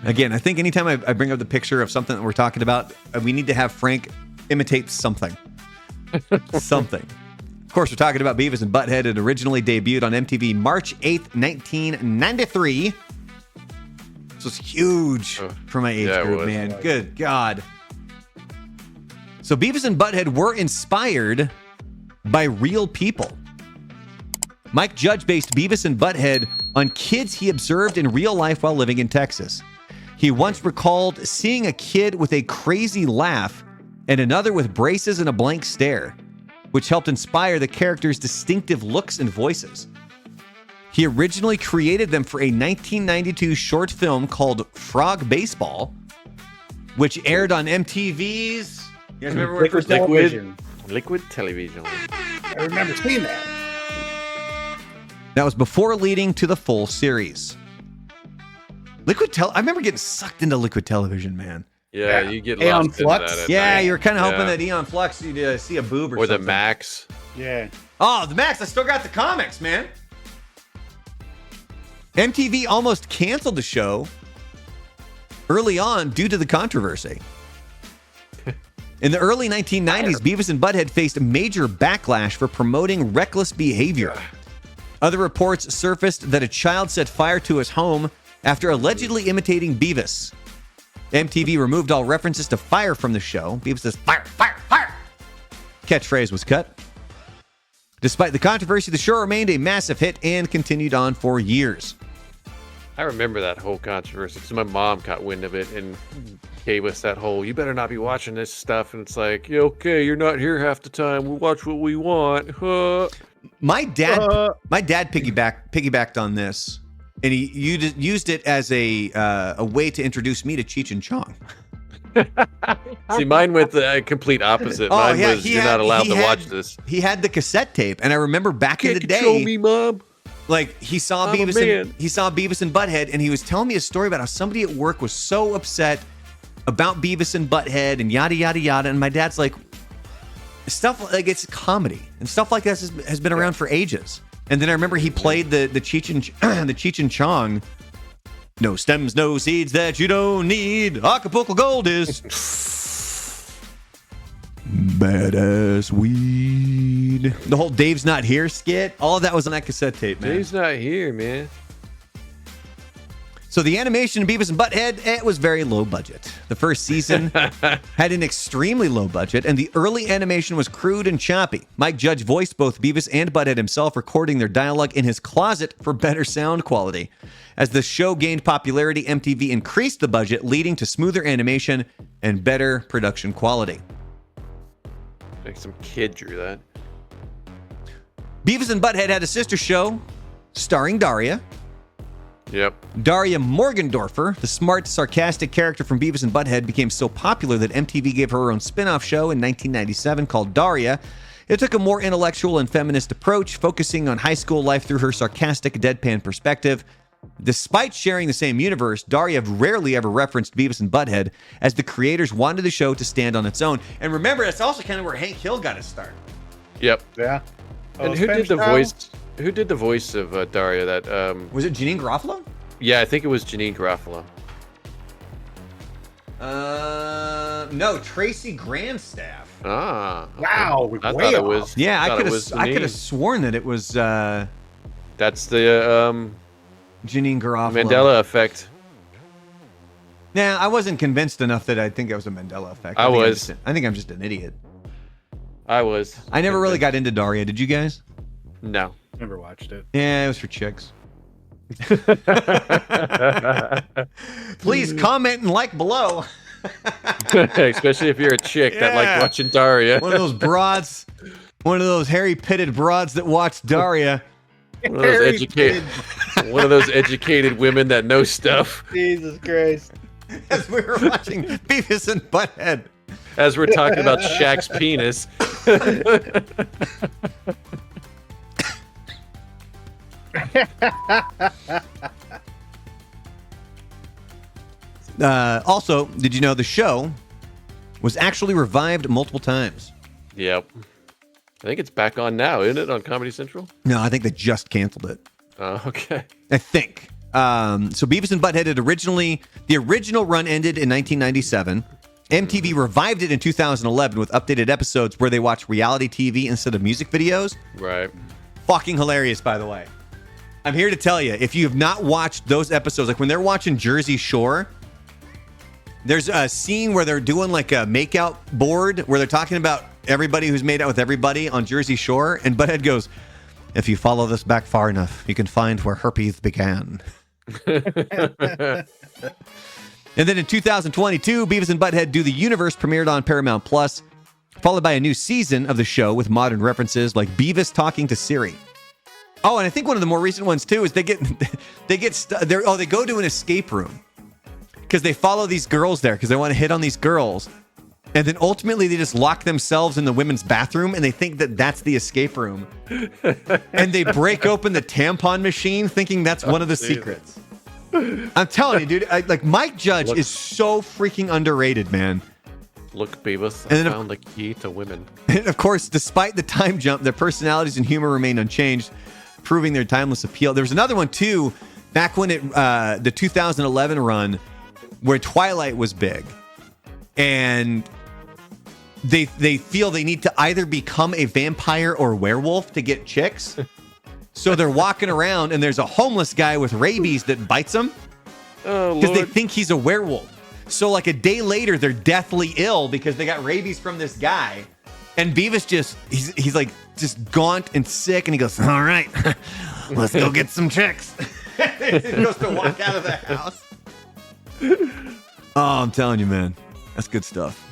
Again, I think anytime I bring up the picture of something that we're talking about, we need to have Frank imitate something. Something. Of course, we're talking about Beavis and Butt-Head. It originally debuted on MTV March 8th, 1993. This was huge for my age group, man. Good God. So Beavis and Butt-Head were inspired by real people. Mike Judge based Beavis and Butt-Head on kids he observed in real life while living in Texas. He once recalled seeing a kid with a crazy laugh and another with braces and a blank stare, which helped inspire the characters' distinctive looks and voices. He originally created them for a 1992 short film called Frog Baseball, which aired on MTV's... You guys remember where Liquid Television? Liquid Television. I remember seeing that. That was before leading to the full series. I remember getting sucked into Liquid Television, man. Yeah, you get Aeon lost in Flux? that at Yeah, night. you were kind of hoping that Aeon Flux, you'd see a boob or Or something. the Max. Yeah. Oh, the Max. I still got the comics, man. MTV almost canceled the show early on due to the controversy. In the early 1990s, Beavis and Butt-Head faced major backlash for promoting reckless behavior. Other reports surfaced that a child set fire to his home after allegedly imitating Beavis. MTV removed all references to fire from the show. Beavis says, "Fire, fire, fire!" Catchphrase was cut. Despite the controversy, the show remained a massive hit and continued on for years. I remember that whole controversy because my mom caught wind of it and gave us that whole, you better not be watching this stuff. And it's like, yeah, okay, you're not here half the time. We'll watch what we want. My dad piggybacked on this, and he used it as a way to introduce me to Cheech and Chong. See, mine went the complete opposite. Mine was, you're not allowed to watch this. He had the cassette tape, and I remember back in the day. Show me, Mom. Like he saw Beavis and Butt-Head, and he was telling me a story about how somebody at work was so upset about Beavis and Butt-Head and yada yada yada. And my dad's like, stuff like it's comedy and stuff like this has been around for ages. And then I remember he played the Cheech and Chong. No stems, no seeds that you don't need. Acapulco Gold is badass weed. The whole Dave's Not Here skit, all of that was on that cassette tape, man. Dave's not here, man. So the animation of Beavis and Butt-Head, it was very low budget. The first season had an extremely low budget, and the early animation was crude and choppy. Mike Judge voiced both Beavis and Butt-Head himself, recording their dialogue in his closet for better sound quality. As the show gained popularity, MTV increased the budget, leading to smoother animation and better production quality. Like some kid drew that. Beavis and Butt-Head had a sister show starring Daria. Yep. Daria Morgendorffer, the smart, sarcastic character from Beavis and Butt-Head, became so popular that MTV gave her own spin-off show in 1997 called Daria. It took a more intellectual and feminist approach, focusing on high school life through her sarcastic, deadpan perspective. Despite sharing the same universe, Daria rarely ever referenced Beavis and Butt-Head, as the creators wanted the show to stand on its own. And remember, that's also kind of where Hank Hill got his start. Yep. Yeah. And who did the voice? Who did the voice of Daria? That Was it Janine Garofalo? Yeah, I think it was Janine Garofalo. No, Tracy Grandstaff. Ah. Okay. Wow. I thought it was. Yeah, I could Janine. have sworn that it was That's the Janine Garofalo. Mandela effect. Nah, I wasn't convinced enough that I think it was a Mandela effect. I was. I think I'm just an idiot. I was. I never really got into Daria. Did you guys? No. Never watched it. Yeah, it was for chicks. Please comment and like below. Especially if you're a chick that liked watching Daria. One of those broads, one of those hairy-pitted broads that watched Daria. One of those educated women that know stuff. Jesus Christ. As we were watching Beavis and Butt-Head. As we're talking about Shaq's penis. Also, did you know the show was actually revived multiple times? Yep. I think it's back on now, isn't it, on Comedy Central? No, I think they just canceled it. Okay. I think. So Beavis and Butthead had the original run ended in 1997. MTV revived it in 2011 with updated episodes where they watch reality TV instead of music videos. Right. Fucking hilarious, by the way. I'm here to tell you, if you have not watched those episodes, like when they're watching Jersey Shore, there's a scene where they're doing like a makeout board where they're talking about everybody who's made out with everybody on Jersey Shore. And Butthead goes, if you follow this back far enough, you can find where herpes began. And then in 2022, Beavis and Butthead Do the Universe premiered on Paramount Plus, followed by a new season of the show with modern references like Beavis talking to Siri. Oh, and I think one of the more recent ones too is they go to an escape room because they follow these girls there because they want to hit on these girls, and then ultimately they just lock themselves in the women's bathroom and they think that that's the escape room, and they break open the tampon machine thinking that's one of the secrets. I'm telling you, dude. Like Mike Judge is so freaking underrated, man. Look, Beavis, And I then found the key to women. And of course, despite the time jump, their personalities and humor remain unchanged, proving their timeless appeal. There was another one too, back when the 2011 run, where Twilight was big, and they feel they need to either become a vampire or werewolf to get chicks. So they're walking around, and there's a homeless guy with rabies that bites them because they think he's a werewolf. So like a day later, they're deathly ill because they got rabies from this guy. And Beavis he's like just gaunt and sick, and he goes, all right, let's go get some chicks. He goes to walk out of the house. Oh, I'm telling you, man, that's good stuff.